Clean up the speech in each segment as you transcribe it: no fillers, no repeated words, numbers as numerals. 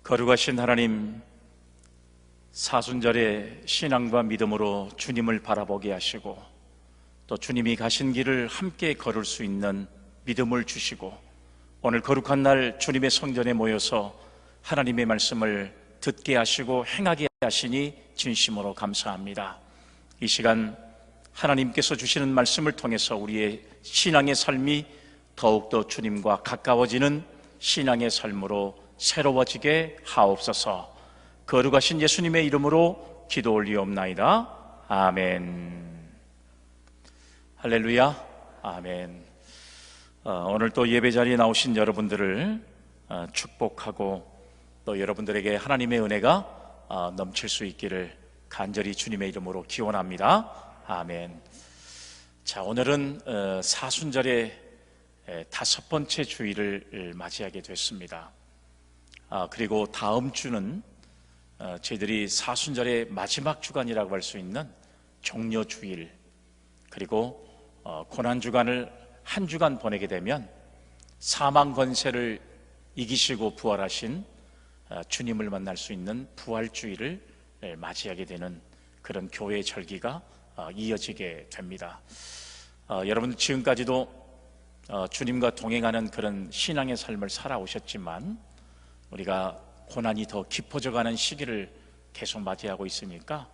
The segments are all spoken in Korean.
거룩하신 하나님, 사순절의 신앙과 믿음으로 주님을 바라보게 하시고 또 주님이 가신 길을 함께 걸을 수 있는 믿음을 주시고 오늘 거룩한 날 주님의 성전에 모여서 하나님의 말씀을 듣게 하시고 행하게 하시니 진심으로 감사합니다. 이 시간 하나님께서 주시는 말씀을 통해서 우리의 신앙의 삶이 더욱더 주님과 가까워지는 신앙의 삶으로 새로워지게 하옵소서. 거룩하신 예수님의 이름으로 기도 올리옵나이다. 아멘. 할렐루야. 아멘. 오늘 또 예배 자리에 나오신 여러분들을 축복하고 또 여러분들에게 하나님의 은혜가 넘칠 수 있기를 간절히 주님의 이름으로 기원합니다. 아멘. 자, 오늘은 사순절의 5번째 주일을 맞이하게 됐습니다. 그리고 다음 주는 저희들이 사순절의 마지막 주간이라고 할 수 있는 종려주일, 그리고 고난주간을 한 주간 보내게 되면 사망 권세를 이기시고 부활하신 주님을 만날 수 있는 부활주일을 맞이하게 되는 그런 교회의 절기가 이어지게 됩니다. 여러분 지금까지도 주님과 동행하는 그런 신앙의 삶을 살아오셨지만 우리가 고난이 더 깊어져가는 시기를 계속 맞이하고 있으니까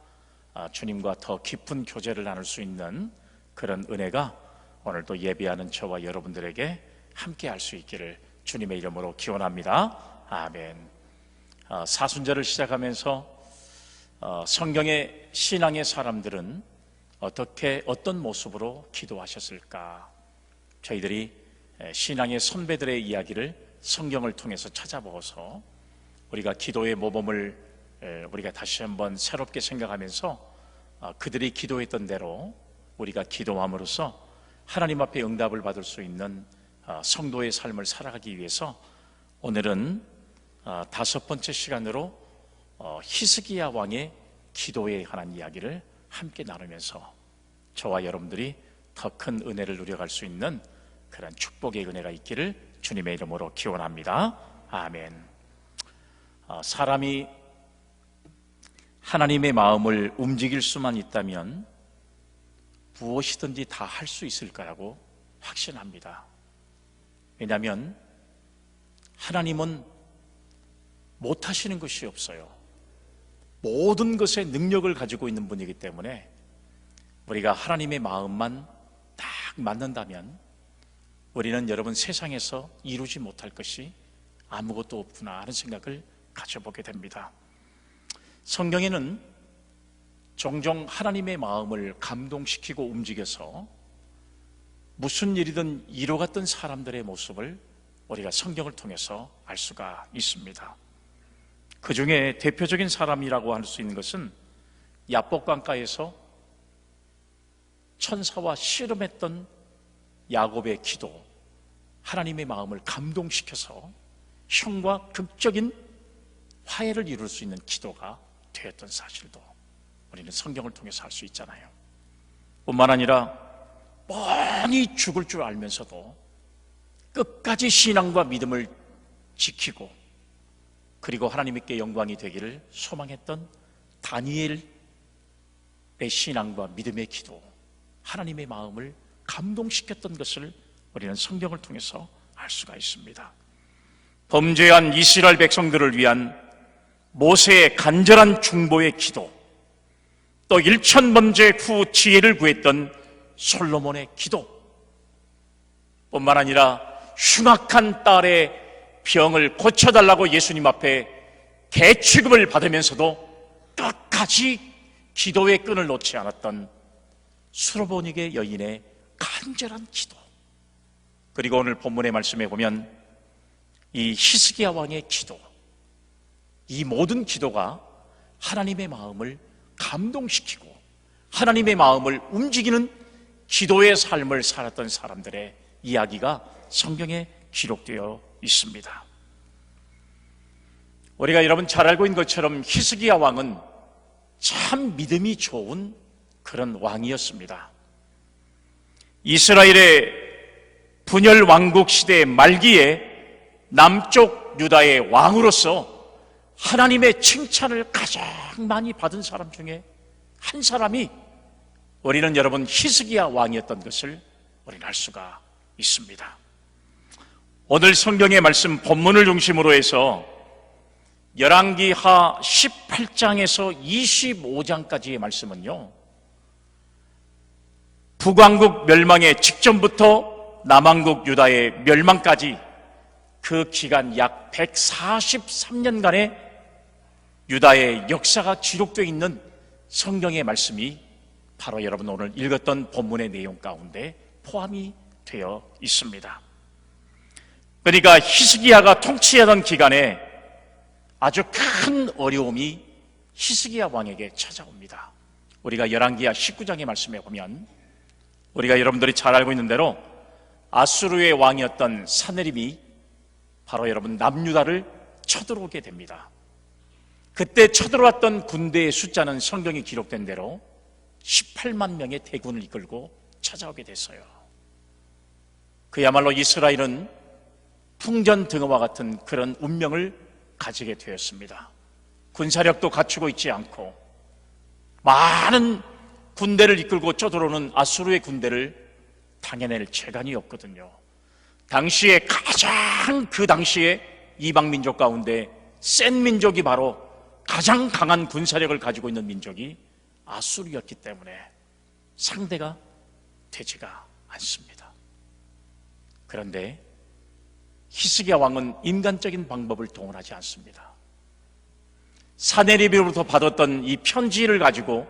주님과 더 깊은 교제를 나눌 수 있는 그런 은혜가 오늘도 예배하는 저와 여러분들에게 함께 할 수 있기를 주님의 이름으로 기원합니다. 아멘. 사순절을 시작하면서 성경의 신앙의 사람들은 어떤 모습으로 기도하셨을까? 저희들이 신앙의 선배들의 이야기를 성경을 통해서 찾아보고서 우리가 기도의 모범을 우리가 다시 한번 새롭게 생각하면서 그들이 기도했던 대로 우리가 기도함으로써 하나님 앞에 응답을 받을 수 있는 성도의 삶을 살아가기 위해서 오늘은 5번째 시간으로 히스기야 왕의 기도에 관한 이야기를 함께 나누면서 저와 여러분들이 더 큰 은혜를 누려갈 수 있는 그런 축복의 은혜가 있기를 주님의 이름으로 기원합니다. 아멘. 사람이 하나님의 마음을 움직일 수만 있다면 무엇이든지 다 할 수 있을 거라고 확신합니다. 왜냐하면 하나님은 못하시는 것이 없어요. 모든 것에 능력을 가지고 있는 분이기 때문에 우리가 하나님의 마음만 딱 맞는다면 우리는 여러분 세상에서 이루지 못할 것이 아무것도 없구나 하는 생각을 가져보게 됩니다. 성경에는 종종 하나님의 마음을 감동시키고 움직여서 무슨 일이든 이뤄갔던 사람들의 모습을 우리가 성경을 통해서 알 수가 있습니다. 그 중에 대표적인 사람이라고 할 수 있는 것은 야복강가에서 천사와 씨름했던 야곱의 기도, 하나님의 마음을 감동시켜서 형과 극적인 화해를 이룰 수 있는 기도가 되었던 사실도 우리는 성경을 통해서 알 수 있잖아요. 뿐만 아니라 뻔히 죽을 줄 알면서도 끝까지 신앙과 믿음을 지키고 그리고 하나님께 영광이 되기를 소망했던 다니엘의 신앙과 믿음의 기도, 하나님의 마음을 감동시켰던 것을 우리는 성경을 통해서 알 수가 있습니다. 범죄한 이스라엘 백성들을 위한 모세의 간절한 중보의 기도, 또 1000번째 후 지혜를 구했던 솔로몬의 기도, 뿐만 아니라 흉악한 딸의 병을 고쳐달라고 예수님 앞에 대취급을 받으면서도 끝까지 기도의 끈을 놓지 않았던 수로보닉의 여인의 간절한 기도, 그리고 오늘 본문의 말씀에 보면 이 히스기야 왕의 기도, 이 모든 기도가 하나님의 마음을 감동시키고 하나님의 마음을 움직이는 기도의 삶을 살았던 사람들의 이야기가 성경에 기록되어 있습니다. 우리가 여러분 잘 알고 있는 것처럼 히스기야 왕은 참 믿음이 좋은 그런 왕이었습니다. 이스라엘의 분열 왕국 시대의 말기에 남쪽 유다의 왕으로서 하나님의 칭찬을 가장 많이 받은 사람 중에 한 사람이 우리는 여러분 히스기야 왕이었던 것을 우리는 알 수가 있습니다. 오늘 성경의 말씀 본문을 중심으로 해서 열왕기하 18장에서 25장까지의 말씀은요, 북왕국 멸망의 직전부터 남왕국 유다의 멸망까지 그 기간 약 143년간의 유다의 역사가 기록되어 있는 성경의 말씀이 바로 여러분 오늘 읽었던 본문의 내용 가운데 포함이 되어 있습니다. 그러니까 히스기야가 통치하던 기간에 아주 큰 어려움이 히스기야 왕에게 찾아옵니다. 우리가 열왕기하 19장의 말씀에 보면 우리가 여러분들이 잘 알고 있는 대로 아수르의 왕이었던 사네립이 바로 여러분 남유다를 쳐들어오게 됩니다. 그때 쳐들어왔던 군대의 숫자는 성경이 기록된 대로 18만 명의 대군을 이끌고 찾아오게 됐어요. 그야말로 이스라엘은 풍전등화와 같은 그런 운명을 가지게 되었습니다. 군사력도 갖추고 있지 않고 많은 군대를 이끌고 쳐들어오는 아수르의 군대를 당해낼 재간이 없거든요. 당시에 가장 그 당시에 이방민족 가운데 센 민족이 바로 가장 강한 군사력을 가지고 있는 민족이 아수르였기 때문에 상대가 되지가 않습니다. 그런데 히스기야 왕은 인간적인 방법을 동원하지 않습니다. 사네립으로부터 받았던 이 편지를 가지고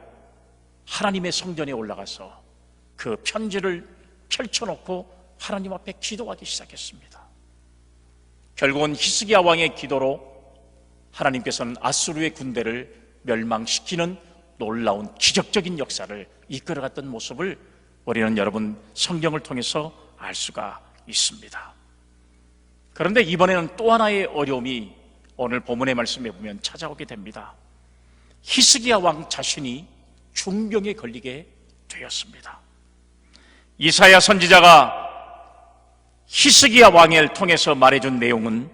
하나님의 성전에 올라가서 그 편지를 펼쳐놓고 하나님 앞에 기도하기 시작했습니다. 결국은 히스기야 왕의 기도로 하나님께서는 아수르의 군대를 멸망시키는 놀라운 기적적인 역사를 이끌어갔던 모습을 우리는 여러분 성경을 통해서 알 수가 있습니다. 그런데 이번에는 또 하나의 어려움이 오늘 본문의 말씀에 보면 찾아오게 됩니다. 히스기야 왕 자신이 중병에 걸리게 되었습니다. 이사야 선지자가 히스기야 왕을 통해서 말해준 내용은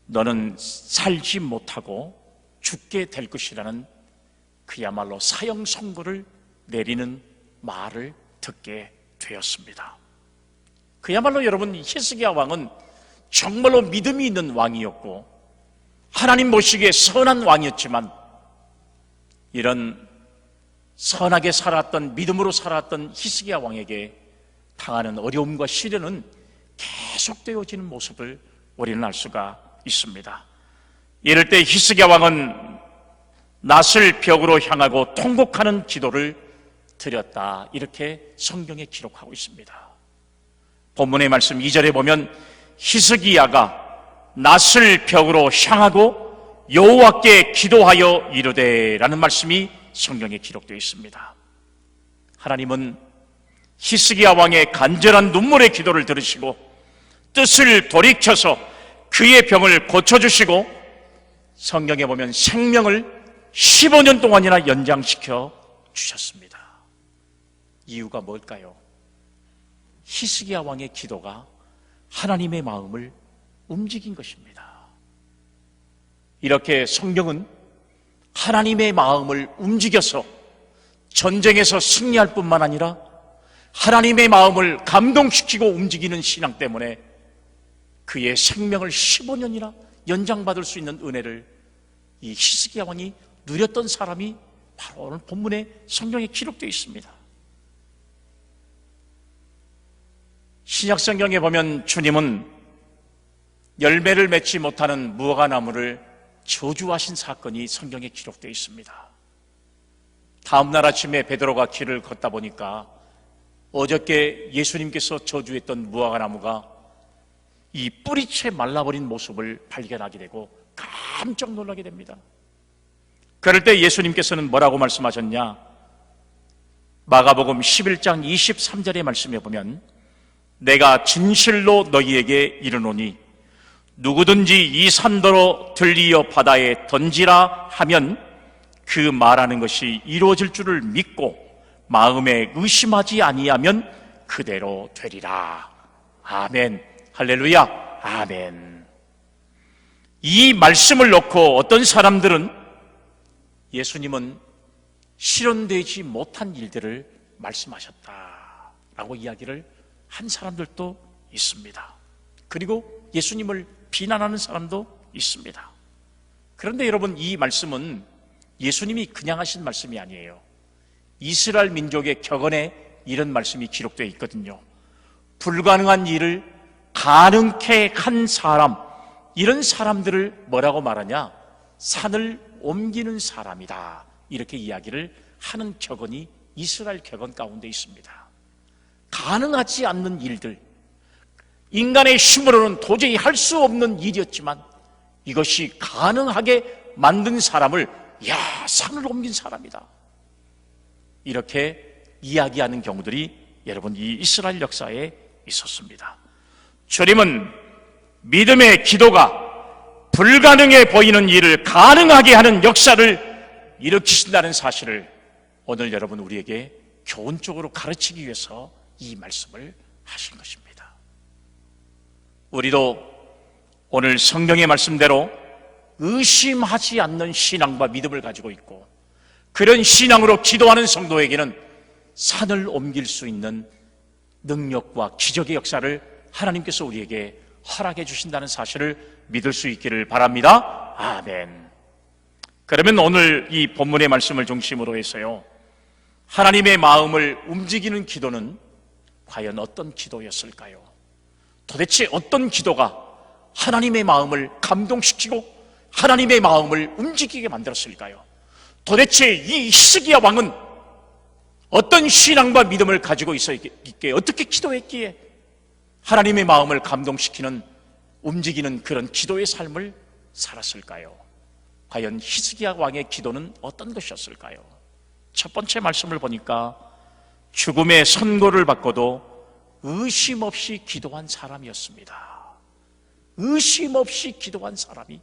너는 살지 못하고 죽게 될 것이라는 그야말로 사형 선고를 내리는 말을 듣게 되었습니다. 그야말로 여러분 히스기야 왕은 정말로 믿음이 있는 왕이었고 하나님 보시기에 선한 왕이었지만 이런 선하게 살았던 믿음으로 살았던 히스기야 왕에게 당하는 어려움과 시련은 계속되어지는 모습을 우리는 알 수가 있습니다. 이럴 때 히스기야 왕은 낫을 벽으로 향하고 통곡하는 기도를 드렸다, 이렇게 성경에 기록하고 있습니다. 본문의 말씀 2절에 보면 히스기야가 낫을 벽으로 향하고 여호와께 기도하여 이르되 라는 말씀이 성경에 기록되어 있습니다. 하나님은 히스기야 왕의 간절한 눈물의 기도를 들으시고 뜻을 돌이켜서 그의 병을 고쳐주시고 성경에 보면 생명을 15년 동안이나 연장시켜 주셨습니다. 이유가 뭘까요? 히스기야 왕의 기도가 하나님의 마음을 움직인 것입니다. 이렇게 성경은 하나님의 마음을 움직여서 전쟁에서 승리할 뿐만 아니라 하나님의 마음을 감동시키고 움직이는 신앙 때문에 그의 생명을 15년이나 연장받을 수 있는 은혜를 이 히스기야 왕이 누렸던 사람이 바로 오늘 본문의 성경에 기록되어 있습니다. 신약 성경에 보면 주님은 열매를 맺지 못하는 무화과나무를 저주하신 사건이 성경에 기록되어 있습니다. 다음날 아침에 베드로가 길을 걷다 보니까 어저께 예수님께서 저주했던 무화과나무가 이 뿌리채 말라버린 모습을 발견하게 되고 깜짝 놀라게 됩니다. 그럴 때 예수님께서는 뭐라고 말씀하셨냐? 마가복음 11장 23절의 말씀에 보면 내가 진실로 너희에게 이르노니 누구든지 이 산더러 들리어 바다에 던지라 하면 그 말하는 것이 이루어질 줄을 믿고 마음에 의심하지 아니하면 그대로 되리라. 아멘. 할렐루야. 아멘. 이 말씀을 놓고 어떤 사람들은 예수님은 실현되지 못한 일들을 말씀하셨다라고 이야기를 한 사람들도 있습니다. 그리고 예수님을 비난하는 사람도 있습니다. 그런데 여러분, 이 말씀은 예수님이 그냥 하신 말씀이 아니에요. 이스라엘 민족의 격언에 이런 말씀이 기록되어 있거든요. 불가능한 일을 가능케 한 사람, 이런 사람들을 뭐라고 말하냐? 산을 옮기는 사람이다, 이렇게 이야기를 하는 격언이 이스라엘 격언 가운데 있습니다. 가능하지 않는 일들, 인간의 힘으로는 도저히 할 수 없는 일이었지만 이것이 가능하게 만든 사람을, 야, 산을 옮긴 사람이다, 이렇게 이야기하는 경우들이 여러분 이 이스라엘 역사에 있었습니다. 주님은 믿음의 기도가 불가능해 보이는 일을 가능하게 하는 역사를 일으키신다는 사실을 오늘 여러분 우리에게 교훈적으로 가르치기 위해서 이 말씀을 하신 것입니다. 우리도 오늘 성경의 말씀대로 의심하지 않는 신앙과 믿음을 가지고 있고, 그런 신앙으로 기도하는 성도에게는 산을 옮길 수 있는 능력과 기적의 역사를 하나님께서 우리에게 허락해 주신다는 사실을 믿을 수 있기를 바랍니다. 아멘. 그러면 오늘 이 본문의 말씀을 중심으로 해서요, 하나님의 마음을 움직이는 기도는 과연 어떤 기도였을까요? 도대체 어떤 기도가 하나님의 마음을 감동시키고 하나님의 마음을 움직이게 만들었을까요? 도대체 이 히스기야 왕은 어떤 신앙과 믿음을 가지고 있기에, 어떻게 기도했기에 하나님의 마음을 감동시키는, 움직이는 그런 기도의 삶을 살았을까요? 과연 히스기야 왕의 기도는 어떤 것이었을까요? 첫 번째 말씀을 보니까 죽음의 선고를 받고도 의심 없이 기도한 사람이었습니다. 의심 없이 기도한 사람이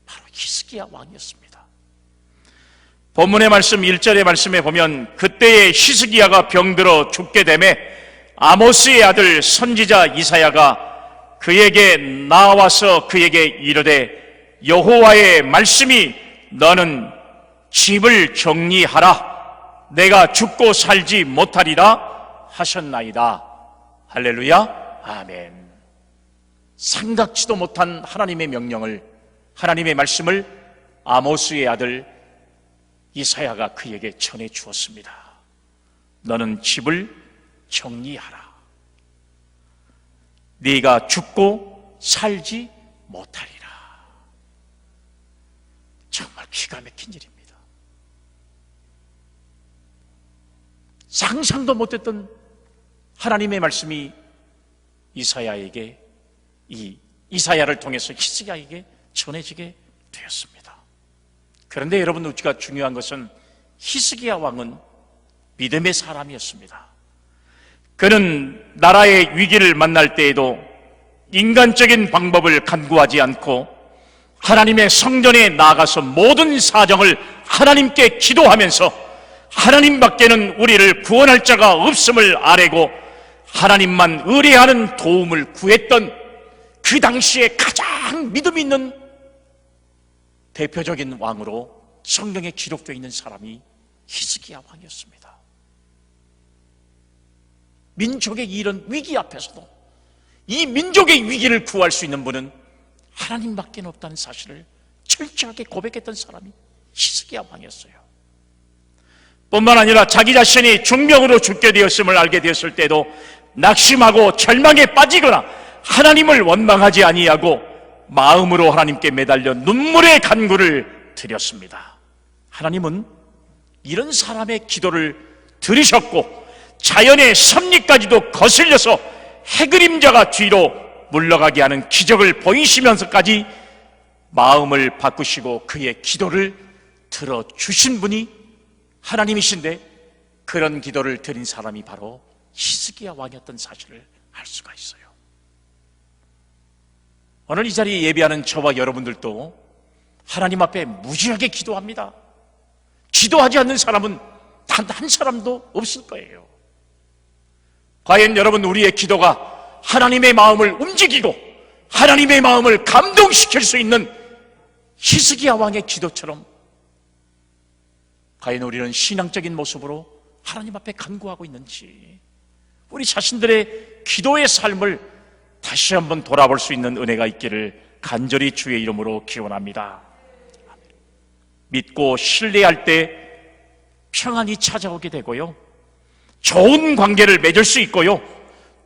바로 히스기야 왕이었습니다. 본문의 말씀 1절의 말씀에 보면, 그때에 히스기야가 병들어 죽게 되매 아모스의 아들 선지자 이사야가 그에게 나와서 그에게 이르되, 여호와의 말씀이 너는 집을 정리하라, 내가 죽고 살지 못하리라 하셨나이다. 할렐루야, 아멘. 생각지도 못한 하나님의 명령을, 하나님의 말씀을 아모스의 아들 이사야가 그에게 전해 주었습니다. 너는 집을 정리하라. 네가 죽고 살지 못하리라. 정말 기가 막힌 일입니다. 상상도 못했던 하나님의 말씀이 이사야에게, 이 이사야를 통해서 히스기야에게 전해지게 되었습니다. 그런데 여러분, 우리가 중요한 것은 히스기야 왕은 믿음의 사람이었습니다. 그는 나라의 위기를 만날 때에도 인간적인 방법을 간구하지 않고 하나님의 성전에 나아가서 모든 사정을 하나님께 기도하면서 하나님밖에는 우리를 구원할 자가 없음을 아뢰고 하나님만 의뢰하는 도움을 구했던, 그 당시에 가장 믿음 있는 대표적인 왕으로 성경에 기록되어 있는 사람이 히스기야 왕이었습니다. 민족의 이런 위기 앞에서도 이 민족의 위기를 구할 수 있는 분은 하나님밖에 없다는 사실을 철저하게 고백했던 사람이 히스기야 왕이었어요. 뿐만 아니라 자기 자신이 중병으로 죽게 되었음을 알게 되었을 때도 낙심하고 절망에 빠지거나 하나님을 원망하지 아니하고 마음으로 하나님께 매달려 눈물의 간구를 드렸습니다. 하나님은 이런 사람의 기도를 들으셨고 자연의 섭리까지도 거슬려서 해그림자가 뒤로 물러가게 하는 기적을 보이시면서까지 마음을 바꾸시고 그의 기도를 들어주신 분이 하나님이신데, 그런 기도를 드린 사람이 바로 히스기야 왕이었던 사실을 알 수가 있어요. 오늘 이 자리에 예배하는 저와 여러분들도 하나님 앞에 무지하게 기도합니다. 기도하지 않는 사람은 단 한 사람도 없을 거예요. 과연 여러분, 우리의 기도가 하나님의 마음을 움직이고 하나님의 마음을 감동시킬 수 있는 히스기야 왕의 기도처럼 과연 우리는 신앙적인 모습으로 하나님 앞에 간구하고 있는지, 우리 자신들의 기도의 삶을 다시 한번 돌아볼 수 있는 은혜가 있기를 간절히 주의 이름으로 기원합니다. 믿고 신뢰할 때 평안이 찾아오게 되고요, 좋은 관계를 맺을 수 있고요,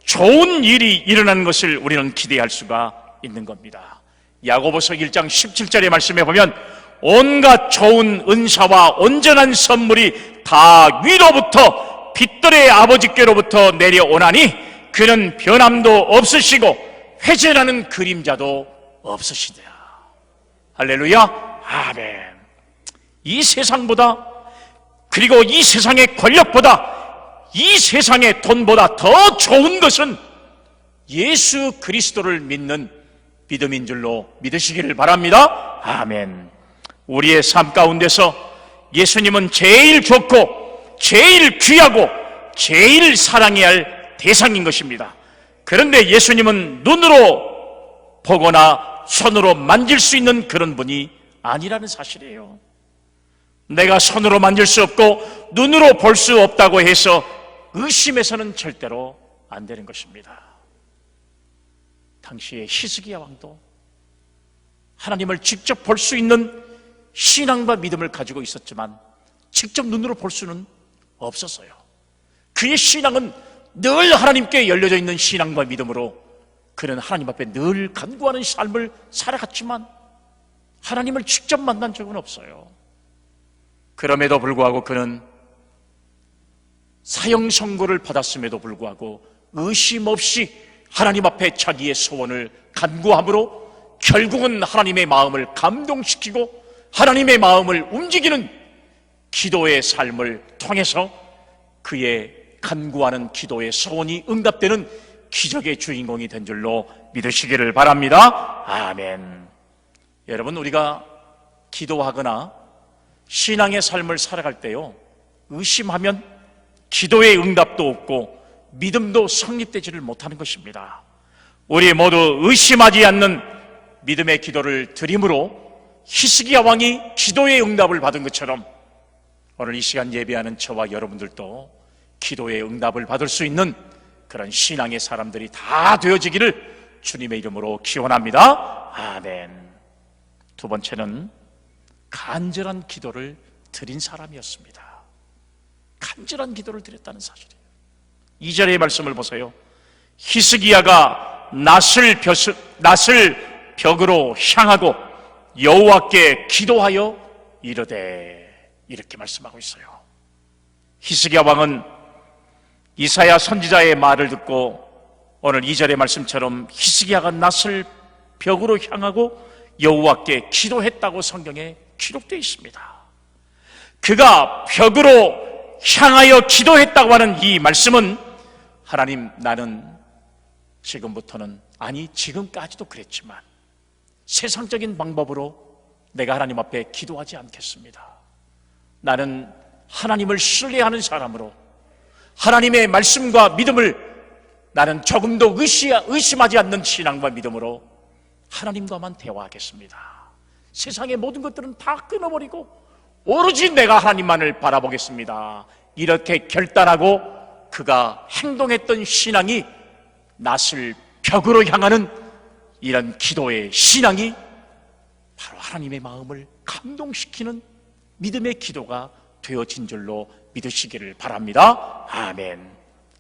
좋은 일이 일어나는 것을 우리는 기대할 수가 있는 겁니다. 야고보서 1장 17절의 말씀에 보면 온갖 좋은 은사와 온전한 선물이 다 위로부터 빛들의 아버지께로부터 내려오나니 그는 변함도 없으시고 회전하는 그림자도 없으시다. 할렐루야, 아멘. 이 세상보다, 그리고 이 세상의 권력보다, 이 세상의 돈보다 더 좋은 것은 예수 그리스도를 믿는 믿음인 줄로 믿으시기를 바랍니다. 아멘. 우리의 삶 가운데서 예수님은 제일 좋고 제일 귀하고 제일 사랑해야 할 대상인 것입니다. 그런데 예수님은 눈으로 보거나 손으로 만질 수 있는 그런 분이 아니라는 사실이에요. 내가 손으로 만질 수 없고 눈으로 볼 수 없다고 해서 의심해서는 절대로 안 되는 것입니다. 당시의 히스기야 왕도 하나님을 직접 볼 수 있는 신앙과 믿음을 가지고 있었지만 직접 눈으로 볼 수는 없었어요. 그의 신앙은 늘 하나님께 열려져 있는 신앙과 믿음으로 그는 하나님 앞에 늘 간구하는 삶을 살아갔지만 하나님을 직접 만난 적은 없어요. 그럼에도 불구하고 그는 사형 선고를 받았음에도 불구하고 의심 없이 하나님 앞에 자기의 소원을 간구함으로 결국은 하나님의 마음을 감동시키고 하나님의 마음을 움직이는 기도의 삶을 통해서 그의 간구하는 기도의 소원이 응답되는 기적의 주인공이 된 줄로 믿으시기를 바랍니다. 아멘. 여러분, 우리가 기도하거나 신앙의 삶을 살아갈 때요, 의심하면 기도의 응답도 없고 믿음도 성립되지를 못하는 것입니다. 우리 모두 의심하지 않는 믿음의 기도를 드림으로 히스기야 왕이 기도의 응답을 받은 것처럼 오늘 이 시간 예배하는 저와 여러분들도 기도의 응답을 받을 수 있는 그런 신앙의 사람들이 다 되어지기를 주님의 이름으로 기원합니다. 아멘. 두 번째는 간절한 기도를 드린 사람이었습니다. 간절한 기도를 드렸다는 사실이에요. 2절의 말씀을 보세요. 히스기야가 낫을 벽으로 향하고 여호와께 기도하여 이르되, 이렇게 말씀하고 있어요. 히스기야 왕은 이사야 선지자의 말을 듣고 오늘 2절의 말씀처럼 히스기야가 낫을 벽으로 향하고 여호와께 기도했다고 성경에 기록되어 있습니다. 그가 벽으로 향하여 기도했다고 하는 이 말씀은 하나님, 나는 지금부터는, 아니 지금까지도 그랬지만 세상적인 방법으로 내가 하나님 앞에 기도하지 않겠습니다. 나는 하나님을 신뢰하는 사람으로 하나님의 말씀과 믿음을 나는 조금도 의심하지 않는 신앙과 믿음으로 하나님과만 대화하겠습니다. 세상의 모든 것들은 다 끊어버리고 오로지 내가 하나님만을 바라보겠습니다. 이렇게 결단하고 그가 행동했던 신앙이 낫을 벽으로 향하는 이런 기도의 신앙이 바로 하나님의 마음을 감동시키는 믿음의 기도가 되어진 줄로 믿으시기를 바랍니다. 아멘.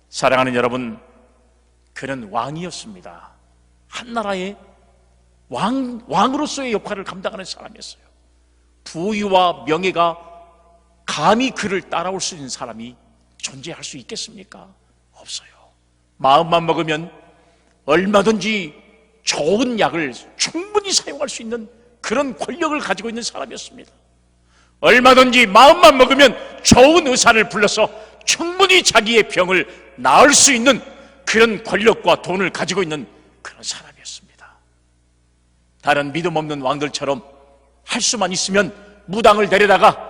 사랑하는 여러분, 그는 왕이었습니다. 한 나라의 왕으로서의 역할을 감당하는 사람이었어요. 부유와 명예가 감히 그를 따라올 수 있는 사람이 존재할 수 있겠습니까? 없어요. 마음만 먹으면 얼마든지 좋은 약을 충분히 사용할 수 있는 그런 권력을 가지고 있는 사람이었습니다. 얼마든지 마음만 먹으면 좋은 의사를 불러서 충분히 자기의 병을 나을 수 있는 그런 권력과 돈을 가지고 있는 그런 사람이었습니다. 다른 믿음 없는 왕들처럼 할 수만 있으면 무당을 데려다가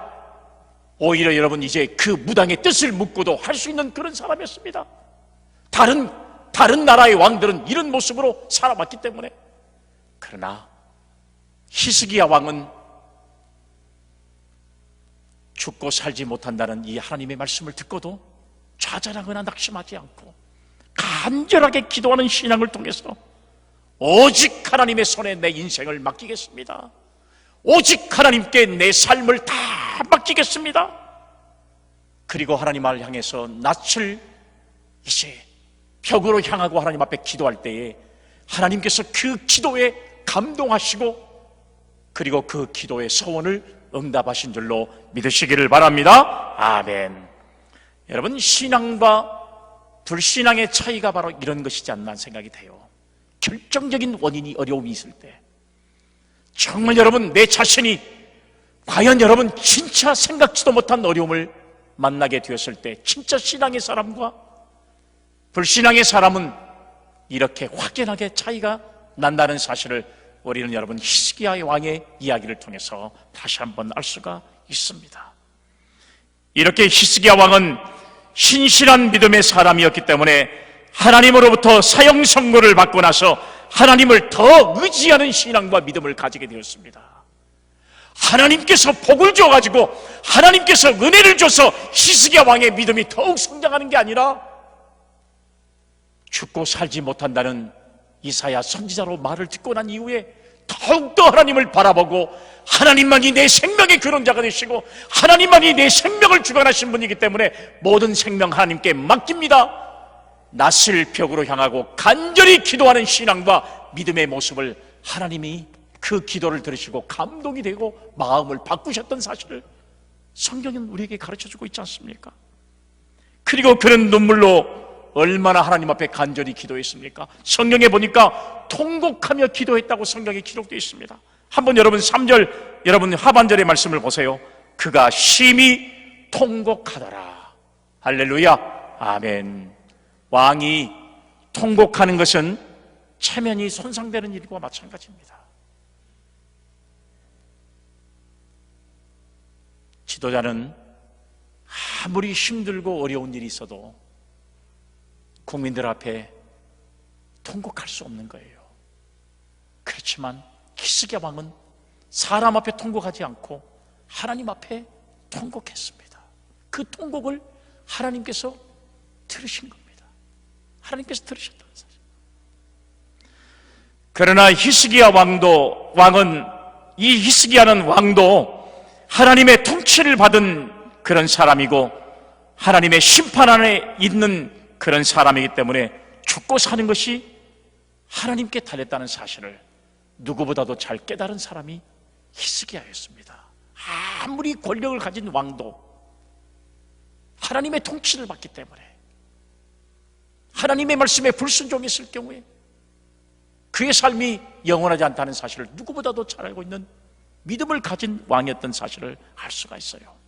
오히려 여러분 이제 그 무당의 뜻을 묻고도 할 수 있는 그런 사람이었습니다. 다른 나라의 왕들은 이런 모습으로 살아왔기 때문에 그러나 히스기야 왕은 죽고 살지 못한다는 이 하나님의 말씀을 듣고도 좌절하거나 낙심하지 않고 간절하게 기도하는 신앙을 통해서 오직 하나님의 손에 내 인생을 맡기겠습니다, 오직 하나님께 내 삶을 다 맡기겠습니다, 그리고 하나님을 향해서 낯을 이제 벽으로 향하고 하나님 앞에 기도할 때에 하나님께서 그 기도에 감동하시고 그리고 그 기도의 소원을 응답하신 줄로 믿으시기를 바랍니다. 아멘. 여러분, 신앙과 불신앙의 차이가 바로 이런 것이지 않나 생각이 돼요. 결정적인 원인이 어려움이 있을 때, 정말 여러분 내 자신이 과연 여러분 진짜 생각지도 못한 어려움을 만나게 되었을 때, 진짜 신앙의 사람과 불신앙의 사람은 이렇게 확연하게 차이가 난다는 사실을 우리는 여러분 히스기야 왕의 이야기를 통해서 다시 한번 알 수가 있습니다. 이렇게 히스기야 왕은 신실한 믿음의 사람이었기 때문에 하나님으로부터 사형 선고를 받고 나서 하나님을 더 의지하는 신앙과 믿음을 가지게 되었습니다. 하나님께서 복을 줘가지고 하나님께서 은혜를 줘서 히스기야 왕의 믿음이 더욱 성장하는 게 아니라 죽고 살지 못한다는 이사야 선지자로 말을 듣고 난 이후에 더욱더 하나님을 바라보고 하나님만이 내 생명의 근원자가 되시고 하나님만이 내 생명을 주관하신 분이기 때문에 모든 생명 하나님께 맡깁니다, 낯을 벽으로 향하고 간절히 기도하는 신앙과 믿음의 모습을 하나님이 그 기도를 들으시고 감동이 되고 마음을 바꾸셨던 사실을 성경은 우리에게 가르쳐주고 있지 않습니까? 그리고 그런 눈물로 얼마나 하나님 앞에 간절히 기도했습니까? 성경에 보니까 통곡하며 기도했다고 성경에 기록되어 있습니다. 한번 여러분 3절, 여러분 하반절의 말씀을 보세요. 그가 심히 통곡하더라. 할렐루야, 아멘. 왕이 통곡하는 것은 체면이 손상되는 일과 마찬가지입니다. 지도자는 아무리 힘들고 어려운 일이 있어도 국민들 앞에 통곡할 수 없는 거예요. 그렇지만 히스기야 왕은 사람 앞에 통곡하지 않고 하나님 앞에 통곡했습니다. 그 통곡을 하나님께서 들으신 겁니다. 하나님께서 들으셨다는 사실. 그러나 히스기야 왕은 이 히스기야는 왕도 하나님의 통치를 받은 그런 사람이고 하나님의 심판 안에 있는 그런 사람이기 때문에 죽고 사는 것이 하나님께 달렸다는 사실을 누구보다도 잘 깨달은 사람이 히스기야였습니다. 아무리 권력을 가진 왕도 하나님의 통치를 받기 때문에 하나님의 말씀에 불순종했을 경우에 그의 삶이 영원하지 않다는 사실을 누구보다도 잘 알고 있는 믿음을 가진 왕이었던 사실을 알 수가 있어요.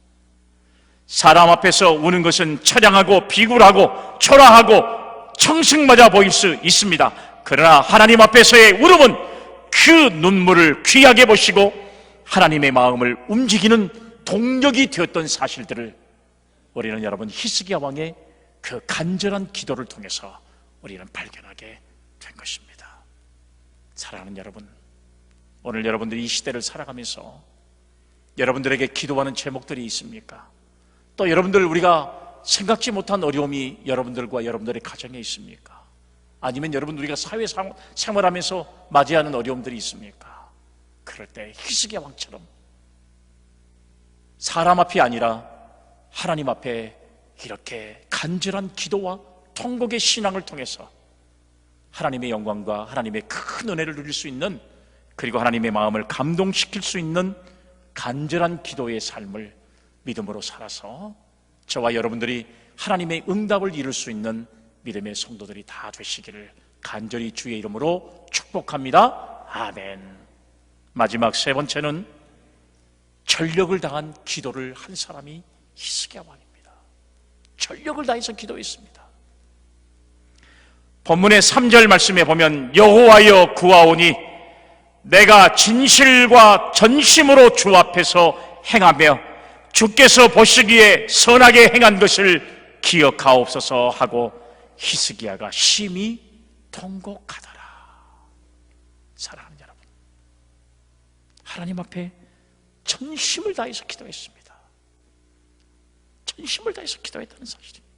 사람 앞에서 우는 것은 처량하고 비굴하고 초라하고 청승맞아 보일 수 있습니다. 그러나 하나님 앞에서의 울음은 그 눈물을 귀하게 보시고 하나님의 마음을 움직이는 동력이 되었던 사실들을 우리는 여러분 히스기야 왕의 그 간절한 기도를 통해서 우리는 발견하게 된 것입니다. 사랑하는 여러분, 오늘 여러분들이 이 시대를 살아가면서 여러분들에게 기도하는 제목들이 있습니까? 또 여러분들 우리가 생각지 못한 어려움이 여러분들과 여러분들의 가정에 있습니까? 아니면 여러분 우리가 사회 생활하면서 맞이하는 어려움들이 있습니까? 그럴 때 히스기야 왕처럼 사람 앞이 아니라 하나님 앞에 이렇게 간절한 기도와 통곡의 신앙을 통해서 하나님의 영광과 하나님의 큰 은혜를 누릴 수 있는, 그리고 하나님의 마음을 감동시킬 수 있는 간절한 기도의 삶을 믿음으로 살아서 저와 여러분들이 하나님의 응답을 이룰 수 있는 믿음의 성도들이 다 되시기를 간절히 주의 이름으로 축복합니다. 아멘. 마지막 세 번째는 전력을 다한 기도를 한 사람이 히스기야 왕입니다. 전력을 다해서 기도했습니다. 본문의 3절 말씀에 보면 여호와여 구하오니 내가 진실과 전심으로 주 앞에서 행하며 주께서 보시기에 선하게 행한 것을 기억하옵소서 하고 히스기야가 심히 통곡하더라. 사랑하는 여러분, 하나님 앞에 전심을 다해서 기도했습니다. 전심을 다해서 기도했다는 사실입니다.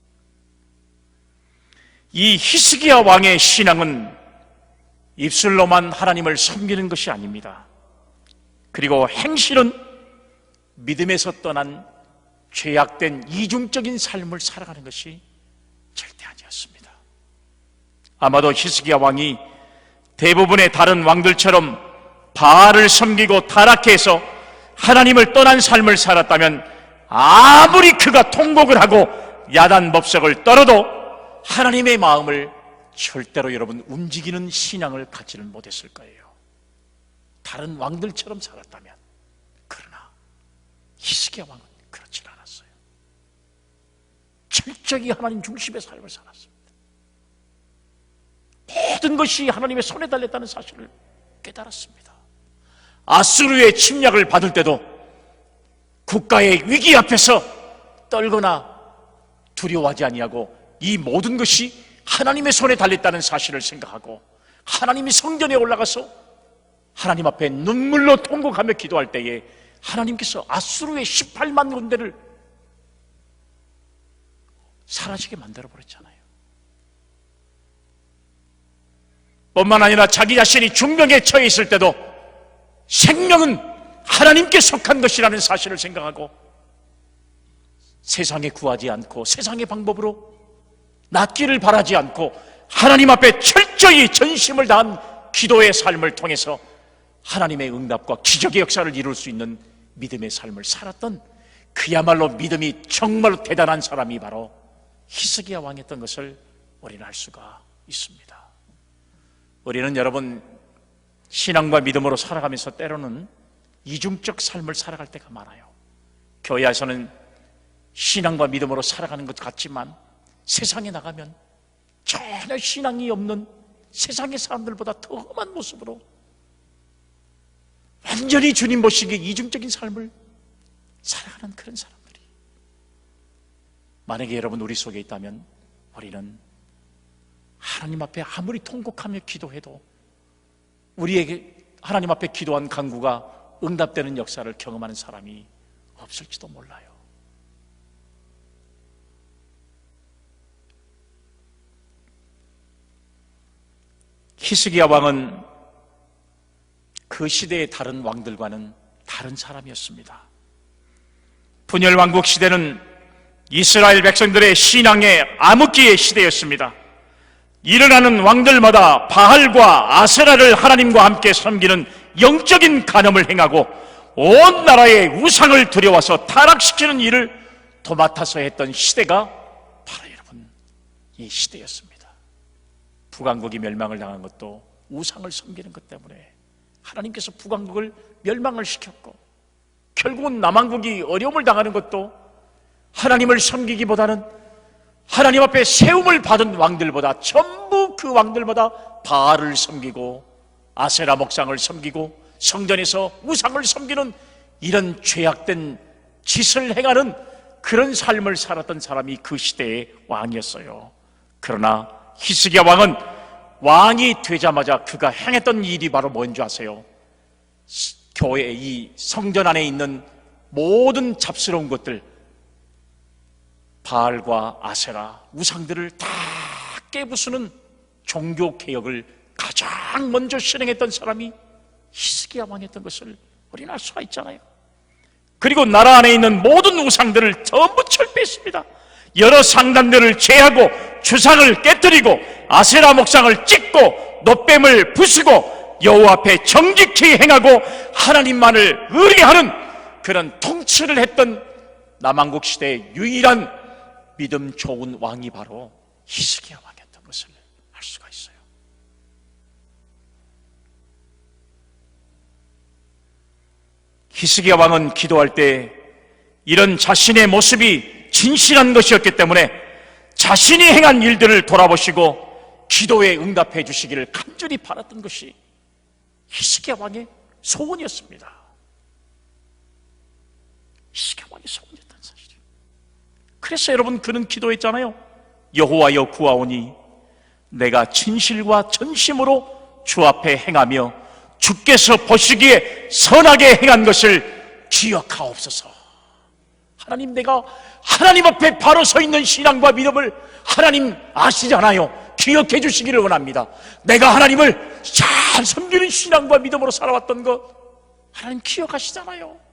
이 히스기야 왕의 신앙은 입술로만 하나님을 섬기는 것이 아닙니다. 그리고 행실은 믿음에서 떠난 죄악된 이중적인 삶을 살아가는 것이 절대 아니었습니다. 아마도 히스기야 왕이 대부분의 다른 왕들처럼 바알을 섬기고 타락해서 하나님을 떠난 삶을 살았다면 아무리 그가 통곡을 하고 야단 법석을 떨어도 하나님의 마음을 절대로 여러분 움직이는 신앙을 갖지는 못했을 거예요. 다른 왕들처럼 살았다면. 그러나 히스기야 왕은 그렇지 않았어요. 철저히 하나님 중심의 삶을 살았습니다. 모든 것이 하나님의 손에 달렸다는 사실을 깨달았습니다. 아수르의 침략을 받을 때도 국가의 위기 앞에서 떨거나 두려워하지 아니하고 이 모든 것이 하나님의 손에 달렸다는 사실을 생각하고 하나님이 성전에 올라가서 하나님 앞에 눈물로 통곡하며 기도할 때에 하나님께서 아수르의 18만 군대를 사라지게 만들어버렸잖아요. 뿐만 아니라 자기 자신이 중병에 처해 있을 때도 생명은 하나님께 속한 것이라는 사실을 생각하고 세상에 구하지 않고 세상의 방법으로 낫기를 바라지 않고 하나님 앞에 철저히 전심을 다한 기도의 삶을 통해서 하나님의 응답과 기적의 역사를 이룰 수 있는 믿음의 삶을 살았던 그야말로 믿음이 정말로 대단한 사람이 바로 히스기야 왕이었던 것을 우리는 알 수가 있습니다. 우리는 여러분 신앙과 믿음으로 살아가면서 때로는 이중적 삶을 살아갈 때가 많아요. 교회에서는 신앙과 믿음으로 살아가는 것 같지만 세상에 나가면 전혀 신앙이 없는 세상의 사람들보다 더 험한 모습으로 완전히 주님 보시기에 이중적인 삶을 살아가는 그런 사람들이 만약에 여러분 우리 속에 있다면 우리는 하나님 앞에 아무리 통곡하며 기도해도 우리에게 하나님 앞에 기도한 간구가 응답되는 역사를 경험하는 사람이 없을지도 몰라요. 히스기야 왕은 그 시대의 다른 왕들과는 다른 사람이었습니다. 분열 왕국 시대는 이스라엘 백성들의 신앙의 암흑기의 시대였습니다. 일어나는 왕들마다 바알과 아세라를 하나님과 함께 섬기는 영적인 간음을 행하고 온 나라의 우상을 들여와서 타락시키는 일을 도맡아서 했던 시대가 바로 여러분 이 시대였습니다. 북왕국이 멸망을 당한 것도 우상을 섬기는 것 때문에 하나님께서 북왕국을 멸망을 시켰고 결국은 남왕국이 어려움을 당하는 것도 하나님을 섬기기보다는 하나님 앞에 세움을 받은 왕들보다 전부 그 왕들마다 바알을 섬기고 아세라 목상을 섬기고 성전에서 우상을 섬기는 이런 죄악된 짓을 행하는 그런 삶을 살았던 사람이 그 시대의 왕이었어요. 그러나 히스기야 왕은 왕이 되자마자 그가 행했던 일이 바로 뭔지 아세요? 교회 이 성전 안에 있는 모든 잡스러운 것들 바알과 아세라 우상들을 다 깨부수는 종교개혁을 가장 먼저 실행했던 사람이 히스기야 왕이었던 것을 우리는 알 수가 있잖아요. 그리고 나라 안에 있는 모든 우상들을 전부 철폐했습니다. 여러 상단들을 제하고 주상을 깨뜨리고 아세라 목상을 찍고 놋뱀을 부수고 여호와 앞에 정직히 행하고 하나님만을 의뢰하는 그런 통치를 했던 남왕국 시대의 유일한 믿음 좋은 왕이 바로 히스기야 왕이었던 것을 알 수가 있어요. 히스기야 왕은 기도할 때 이런 자신의 모습이 진실한 것이었기 때문에 자신이 행한 일들을 돌아보시고 기도에 응답해 주시기를 간절히 바랐던 것이 히스기야 왕의 소원이었습니다. 히스기야 왕의 소원이었다는 사실이에요. 그래서 여러분 그는 기도했잖아요. 여호와여 구하오니 내가 진실과 전심으로 주 앞에 행하며 주께서 보시기에 선하게 행한 것을 기억하옵소서. 하나님, 내가 하나님 앞에 바로 서 있는 신앙과 믿음을 하나님 아시잖아요. 기억해 주시기를 원합니다. 내가 하나님을 잘 섬기는 신앙과 믿음으로 살아왔던 것 하나님 기억하시잖아요.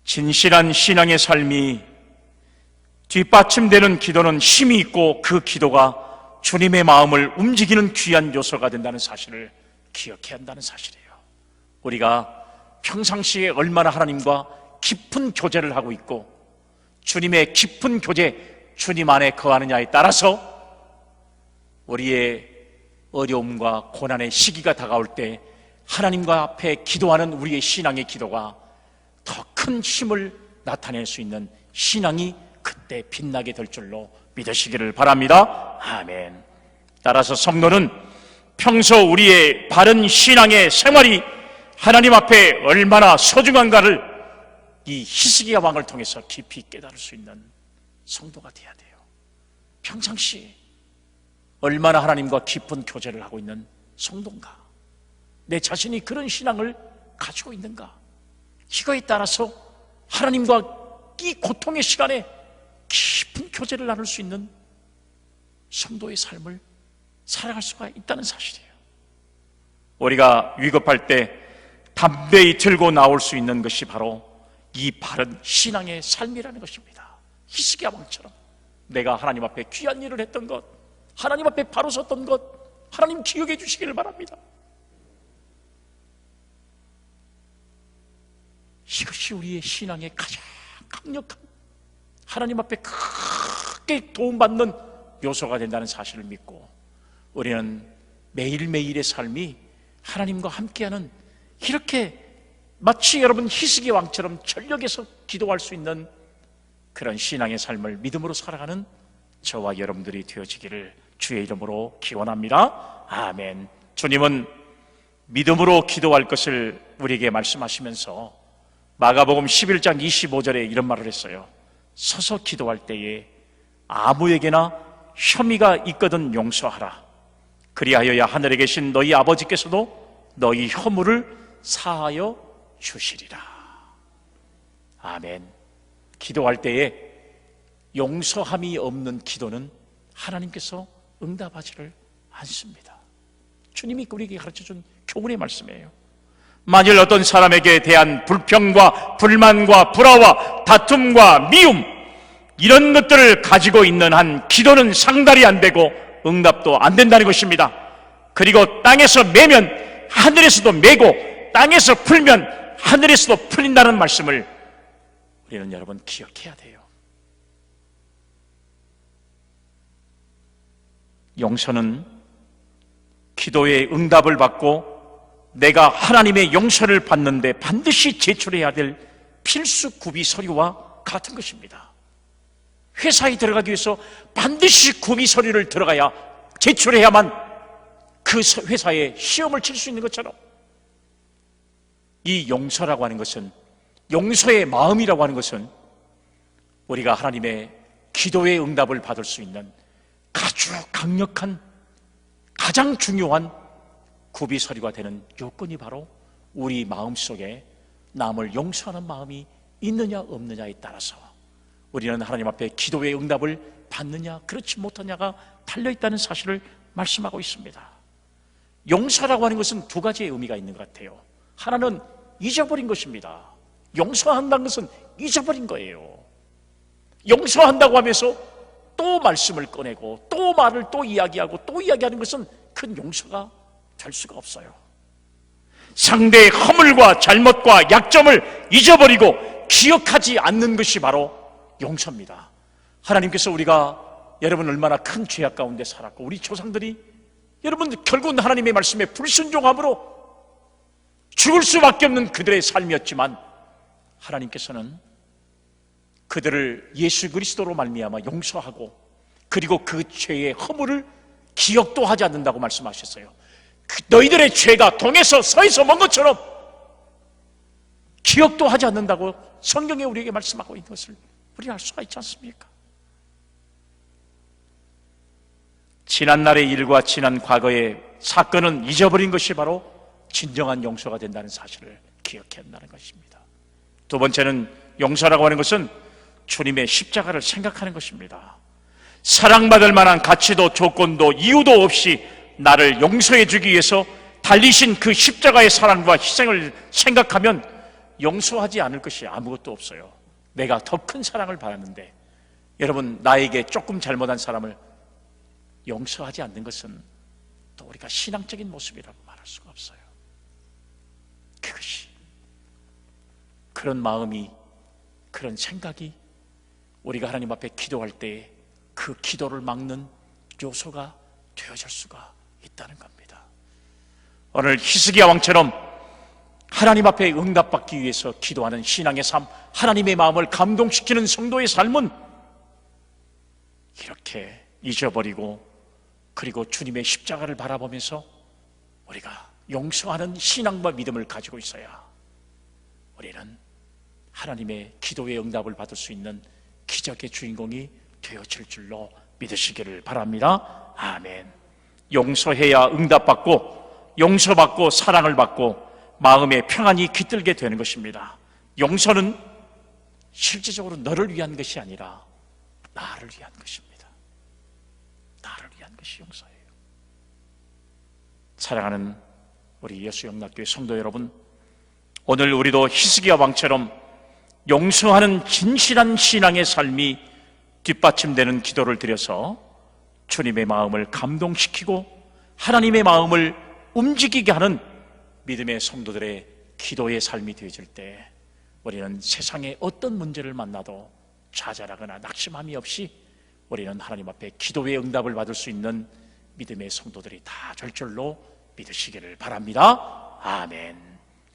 진실한 신앙의 삶이 뒷받침되는 기도는 힘이 있고 그 기도가 주님의 마음을 움직이는 귀한 요소가 된다는 사실을 기억해야 한다는 사실이에요. 우리가 평상시에 얼마나 하나님과 깊은 교제를 하고 있고 주님의 깊은 교제, 주님 안에 거하느냐에 따라서 우리의 어려움과 고난의 시기가 다가올 때 하나님과 앞에 기도하는 우리의 신앙의 기도가 더 큰 힘을 나타낼 수 있는 신앙이 그때 빛나게 될 줄로 믿으시기를 바랍니다. 아멘. 따라서 성도는 평소 우리의 바른 신앙의 생활이 하나님 앞에 얼마나 소중한가를 이 히스기야 왕을 통해서 깊이 깨달을 수 있는 성도가 되어야 돼요. 평상시에 얼마나 하나님과 깊은 교제를 하고 있는 성도인가, 내 자신이 그런 신앙을 가지고 있는가, 이거에 따라서 하나님과 이 고통의 시간에 깊은 교제를 나눌 수 있는 성도의 삶을 살아갈 수가 있다는 사실이에요. 우리가 위급할 때 담대히 들고 나올 수 있는 것이 바로 이 바른 신앙의 삶이라는 것입니다. 히스기야 왕처럼 내가 하나님 앞에 귀한 일을 했던 것, 하나님 앞에 바로 섰던 것 하나님 기억해 주시기를 바랍니다. 이것이 우리의 신앙의 가장 강력한, 하나님 앞에 크게 도움받는 요소가 된다는 사실을 믿고 우리는 매일매일의 삶이 하나님과 함께하는, 이렇게 마치 여러분 히스기야 왕처럼 전력에서 기도할 수 있는 그런 신앙의 삶을 믿음으로 살아가는 저와 여러분들이 되어지기를 주의 이름으로 기원합니다. 아멘. 주님은 믿음으로 기도할 것을 우리에게 말씀하시면서 마가복음 11장 25절에 이런 말을 했어요. 서서 기도할 때에 아무에게나 혐의가 있거든 용서하라. 그리하여야 하늘에 계신 너희 아버지께서도 너희 허물을 사하여 주시리라. 아멘. 기도할 때에 용서함이 없는 기도는 하나님께서 응답하지를 않습니다. 주님이 우리에게 가르쳐준 교훈의 말씀이에요. 만일 어떤 사람에게 대한 불평과 불만과 불화와 다툼과 미움, 이런 것들을 가지고 있는 한 기도는 상달이 안 되고 응답도 안 된다는 것입니다. 그리고 땅에서 매면 하늘에서도 매고 땅에서 풀면 하늘에서도 풀린다는 말씀을 우리는 여러분 기억해야 돼요. 용서는 기도의 응답을 받고 내가 하나님의 용서를 받는데 반드시 제출해야 될 필수 구비 서류와 같은 것입니다. 회사에 들어가기 위해서 반드시 구비 서류를 들어가야 제출해야만 그 회사에 시험을 칠 수 있는 것처럼 이 용서라고 하는 것은, 용서의 마음이라고 하는 것은 우리가 하나님의 기도의 응답을 받을 수 있는 아주 강력한, 가장 중요한 구비 서류가 되는 요건이 바로 우리 마음속에 남을 용서하는 마음이 있느냐 없느냐에 따라서 우리는 하나님 앞에 기도의 응답을 받느냐 그렇지 못하냐가 달려있다는 사실을 말씀하고 있습니다. 용서라고 하는 것은 두 가지의 의미가 있는 것 같아요. 하나는 잊어버린 것입니다. 용서한다는 것은 잊어버린 거예요. 용서한다고 하면서 또 말씀을 꺼내고 또 말을 또 이야기하고 또 이야기하는 것은 큰 용서가 될 수가 없어요. 상대의 허물과 잘못과 약점을 잊어버리고 기억하지 않는 것이 바로 용서입니다. 하나님께서 우리가 여러분 얼마나 큰 죄악 가운데 살았고 우리 조상들이 여러분 결국은 하나님의 말씀에 불순종함으로 죽을 수밖에 없는 그들의 삶이었지만 하나님께서는 그들을 예수 그리스도로 말미암아 용서하고 그리고 그 죄의 허물을 기억도 하지 않는다고 말씀하셨어요. 너희들의 죄가 동에서 서에서 먼 것처럼 기억도 하지 않는다고 성경에 우리에게 말씀하고 있는 것을 우리가 알 수가 있지 않습니까? 지난날의 일과 지난 과거의 사건은 잊어버린 것이 바로 진정한 용서가 된다는 사실을 기억해야 한다는 것입니다. 두 번째는 용서라고 하는 것은 주님의 십자가를 생각하는 것입니다. 사랑받을 만한 가치도 조건도 이유도 없이 나를 용서해 주기 위해서 달리신 그 십자가의 사랑과 희생을 생각하면 용서하지 않을 것이 아무것도 없어요. 내가 더 큰 사랑을 받았는데, 여러분, 나에게 조금 잘못한 사람을 용서하지 않는 것은 또 우리가 신앙적인 모습이라고 말할 수가 없어요. 그것이, 그런 마음이, 그런 생각이 우리가 하나님 앞에 기도할 때에 그 기도를 막는 요소가 되어질 수가 있다는 겁니다. 오늘 히스기야 왕처럼 하나님 앞에 응답받기 위해서 기도하는 신앙의 삶, 하나님의 마음을 감동시키는 성도의 삶은 이렇게 잊어버리고, 그리고 주님의 십자가를 바라보면서 우리가 용서하는 신앙과 믿음을 가지고 있어야 우리는 하나님의 기도의 응답을 받을 수 있는 기적의 주인공이 되어질 줄로 믿으시기를 바랍니다. 아멘. 용서해야 응답받고, 용서받고 사랑을 받고 마음의 평안이 깃들게 되는 것입니다. 용서는 실질적으로 너를 위한 것이 아니라 나를 위한 것입니다. 나를 위한 것이 용서예요. 사랑하는 우리 예수영락교회 성도 여러분, 오늘 우리도 히스기야 왕처럼 용서하는 진실한 신앙의 삶이 뒷받침되는 기도를 드려서 주님의 마음을 감동시키고 하나님의 마음을 움직이게 하는 믿음의 성도들의 기도의 삶이 되어질 때 우리는 세상의 어떤 문제를 만나도 좌절하거나 낙심함이 없이 우리는 하나님 앞에 기도의 응답을 받을 수 있는 믿음의 성도들이 다 될 줄로 믿으시기를 바랍니다. 아멘.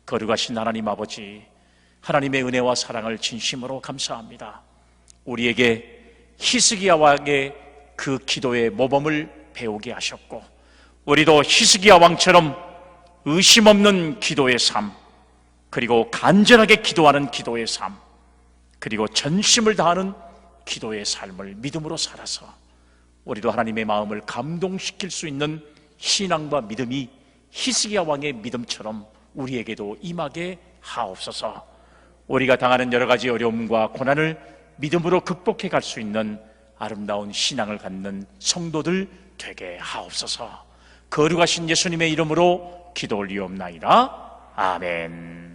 거룩하신 하나님 아버지, 하나님의 은혜와 사랑을 진심으로 감사합니다. 우리에게 히스기야 왕의 그 기도의 모범을 배우게 하셨고, 우리도 히스기야 왕처럼 의심 없는 기도의 삶, 그리고 간절하게 기도하는 기도의 삶, 그리고 전심을 다하는 기도의 삶을 믿음으로 살아서 우리도 하나님의 마음을 감동시킬 수 있는 신앙과 믿음이 히스기야 왕의 믿음처럼 우리에게도 임하게 하옵소서. 우리가 당하는 여러 가지 어려움과 고난을 믿음으로 극복해 갈 수 있는 아름다운 신앙을 갖는 성도들 되게 하옵소서. 거룩하신 예수님의 이름으로 기도 올리옵나이다. 아멘.